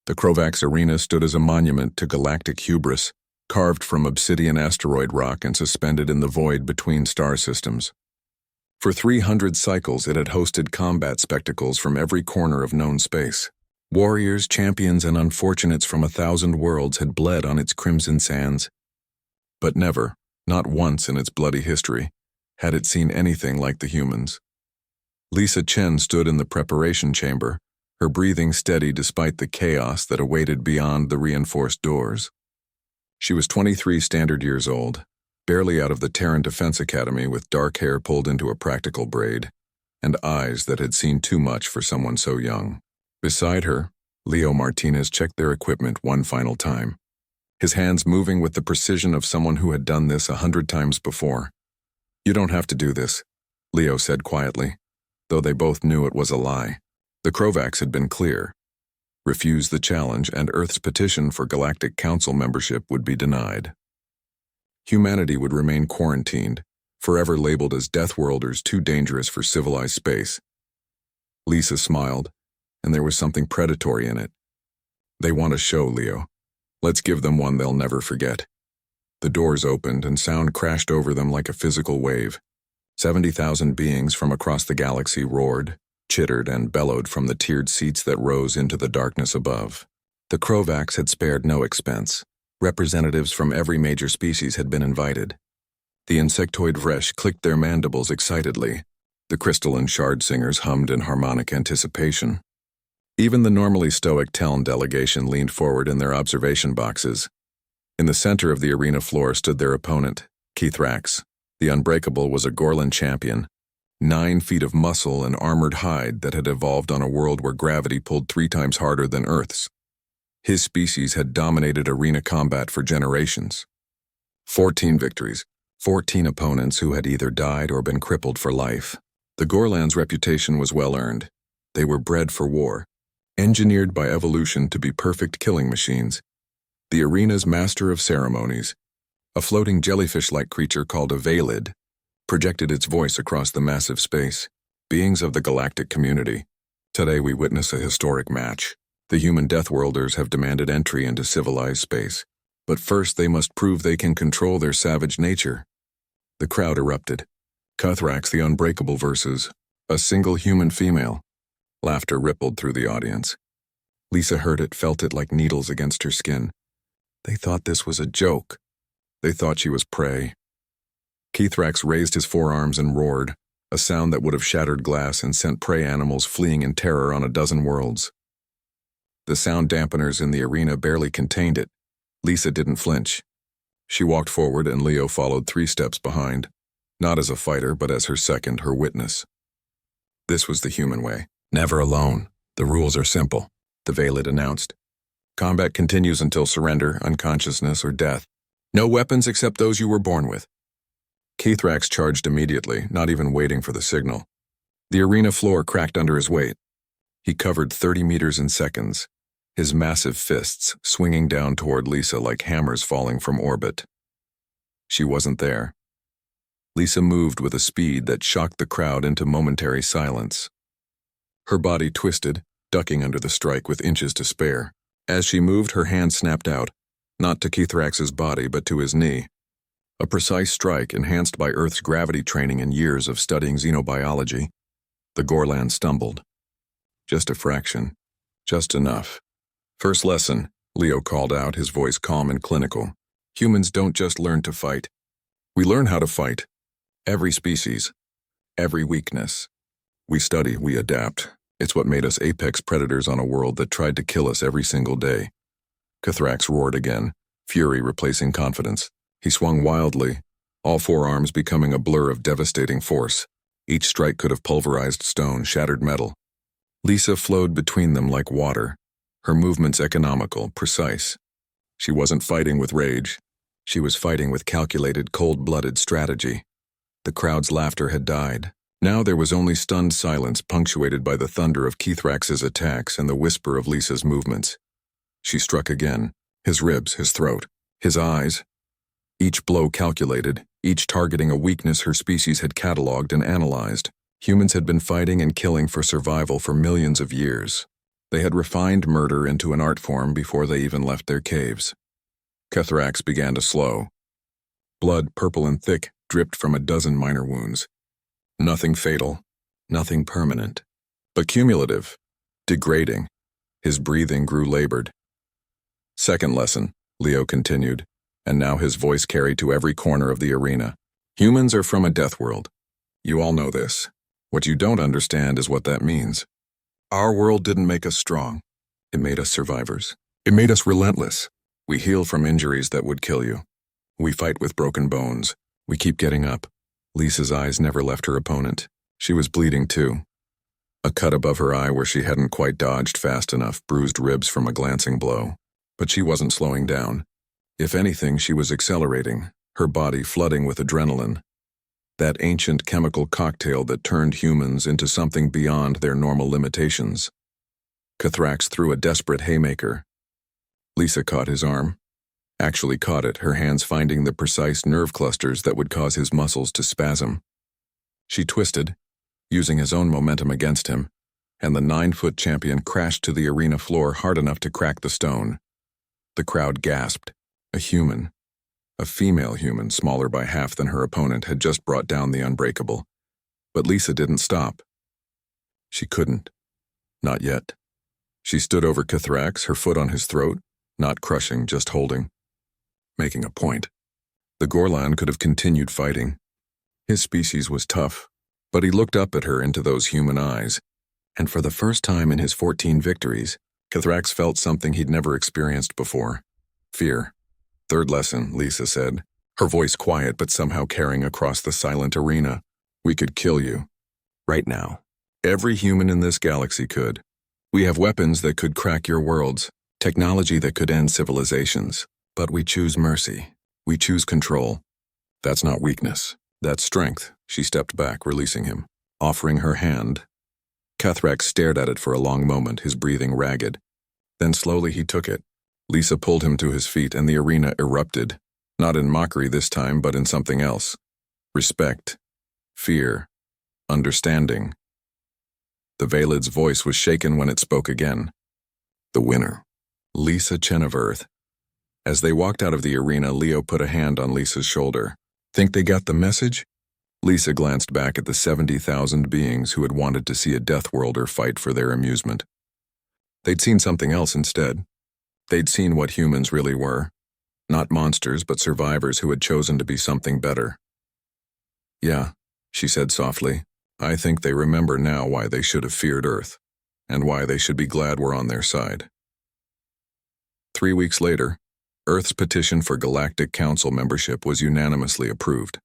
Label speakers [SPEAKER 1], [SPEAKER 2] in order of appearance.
[SPEAKER 1] The Krovax arena stood as a monument to galactic hubris, carved from obsidian asteroid rock and suspended in the void between star systems. For 300 cycles, it had hosted combat spectacles from every corner of known space. Warriors, champions, and unfortunates from 1,000 worlds had bled on its crimson sands. But never, not once in its bloody history, had it seen anything like the humans. Lisa Chen stood in the preparation chamber, her breathing steady despite the chaos that awaited beyond the reinforced doors. She was 23 standard years old, barely out of the Terran Defense Academy with dark hair pulled into a practical braid, and eyes that had seen too much for someone so young. Beside her, Leo Martinez checked their equipment one final time, his hands moving with the precision of someone who had done this 100 times before. "You don't have to do this," Leo said quietly, though they both knew it was a lie. The Krovax had been clear. Refuse the challenge and Earth's petition for Galactic Council membership would be denied. Humanity would remain quarantined, forever labeled as Deathworlders too dangerous for civilized space. Lisa smiled, and there was something predatory in it. "They want a show, Leo. Let's give them one they'll never forget." The doors opened and sound crashed over them like a physical wave. 70,000 beings from across the galaxy roared, chittered, and bellowed from the tiered seats that rose into the darkness above. The Krovax had spared no expense. Representatives from every major species had been invited. The insectoid Vresh clicked their mandibles excitedly. The crystalline shard singers hummed in harmonic anticipation. Even the normally stoic Teln delegation leaned forward in their observation boxes. In the center of the arena floor stood their opponent, Keithrax. The Unbreakable was a Gorlan champion, 9 feet of muscle and armored hide that had evolved on a world where gravity pulled 3 times harder than Earth's. His species had dominated arena combat for generations. 14 victories, 14 opponents who had either died or been crippled for life. The Gorlan's reputation was well earned. They were bred for war, engineered by evolution to be perfect killing machines. The arena's master of ceremonies, a floating jellyfish-like creature called a Valid, projected its voice across the massive space. "Beings of the galactic community, today we witness a historic match. The human Deathworlders have demanded entry into civilized space, but first they must prove they can control their savage nature." The crowd erupted. Keithrax the Unbreakable versus a single human female. Laughter rippled through the audience. Lisa heard it, felt it like needles against her skin. They thought this was a joke. They thought she was prey. Keithrax raised his forearms and roared, a sound that would have shattered glass and sent prey animals fleeing in terror on a dozen worlds. The sound dampeners in the arena barely contained it. Lisa didn't flinch. She walked forward and Leo followed 3 steps behind, not as a fighter but as her witness. This was the human way. "Never alone. The rules are simple," the Valid announced. "Combat continues until surrender, unconsciousness, or death. No weapons except those you were born with." Keithrax charged immediately, not even waiting for the signal. The arena floor cracked under his weight. He covered 30 meters in seconds, his massive fists swinging down toward Lisa like hammers falling from orbit. She wasn't there. Lisa moved with a speed that shocked the crowd into momentary silence. Her body twisted, ducking under the strike with inches to spare. As she moved, her hand snapped out, not to Keithrax's body but to his knee. A precise strike enhanced by Earth's gravity training and years of studying xenobiology. The Gorlan stumbled. Just a fraction. Just enough. "First lesson," Leo called out, his voice calm and clinical. "Humans don't just learn to fight. We learn how to fight. Every species. Every weakness. We study, we adapt. It's what made us apex predators on a world that tried to kill us every single day." Keithrax roared again, fury replacing confidence. He swung wildly, all 4 arms becoming a blur of devastating force. Each strike could have pulverized stone, shattered metal. Lisa flowed between them like water, her movements economical, precise. She wasn't fighting with rage. She was fighting with calculated, cold-blooded strategy. The crowd's laughter had died. Now there was only stunned silence punctuated by the thunder of Keithrax's attacks and the whisper of Lisa's movements. She struck again, his ribs, his throat, his eyes. Each blow calculated, each targeting a weakness her species had cataloged and analyzed. Humans had been fighting and killing for survival for millions of years. They had refined murder into an art form before they even left their caves. Kethrax began to slow. Blood, purple and thick, dripped from a dozen minor wounds. Nothing fatal, nothing permanent, but cumulative, degrading. His breathing grew labored. Second lesson, Leo continued, and now his voice carried to every corner of the arena. Humans are from a death world. You all know this. What you don't understand is what that means. Our world didn't make us strong. It made us survivors. It made us relentless. We heal from injuries that would kill you. We fight with broken bones. We keep getting up. Lisa's eyes never left her opponent. She was bleeding too. A cut above her eye where she hadn't quite dodged fast enough bruised ribs from a glancing blow. But she wasn't slowing down. If anything, she was accelerating, her body flooding with adrenaline. That ancient chemical cocktail that turned humans into something beyond their normal limitations. Kethrax threw a desperate haymaker. Lisa caught his arm. Actually caught it, her hands finding the precise nerve clusters that would cause his muscles to spasm. She twisted, using his own momentum against him, and the 9-foot champion crashed to the arena floor hard enough to crack the stone. The crowd gasped. A human, a female human smaller by half than her opponent, had just brought down the unbreakable. But Lisa didn't stop. She couldn't. Not yet. She stood over Kethrax, her foot on his throat, not crushing, just holding. Making a point. The Gorlan could have continued fighting. His species was tough, but he looked up at her into those human eyes, and for the first time in his 14 victories, Kethrax felt something he'd never experienced before. Fear. Third lesson, Lisa said, her voice quiet but somehow carrying across the silent arena. We could kill you. Right now. Every human in this galaxy could. We have weapons that could crack your worlds, technology that could end civilizations. But we choose mercy. We choose control. That's not weakness. That's strength. She stepped back, releasing him, offering her hand. Kethrax stared at it for a long moment, his breathing ragged. Then slowly he took it. Lisa pulled him to his feet and the arena erupted, not in mockery this time, but in something else. Respect. Fear. Understanding. The Valid's voice was shaken when it spoke again. The winner. Lisa Chen of Earth. As they walked out of the arena, Leo put a hand on Lisa's shoulder. Think they got the message? Lisa glanced back at the 70,000 beings who had wanted to see a Deathworlder fight for their amusement. They'd seen something else instead. They'd seen what humans really were. Not monsters, but survivors who had chosen to be something better. Yeah, she said softly. I think they remember now why they should have feared Earth, and why they should be glad we're on their side. 3 weeks later, Earth's petition for Galactic Council membership was unanimously approved.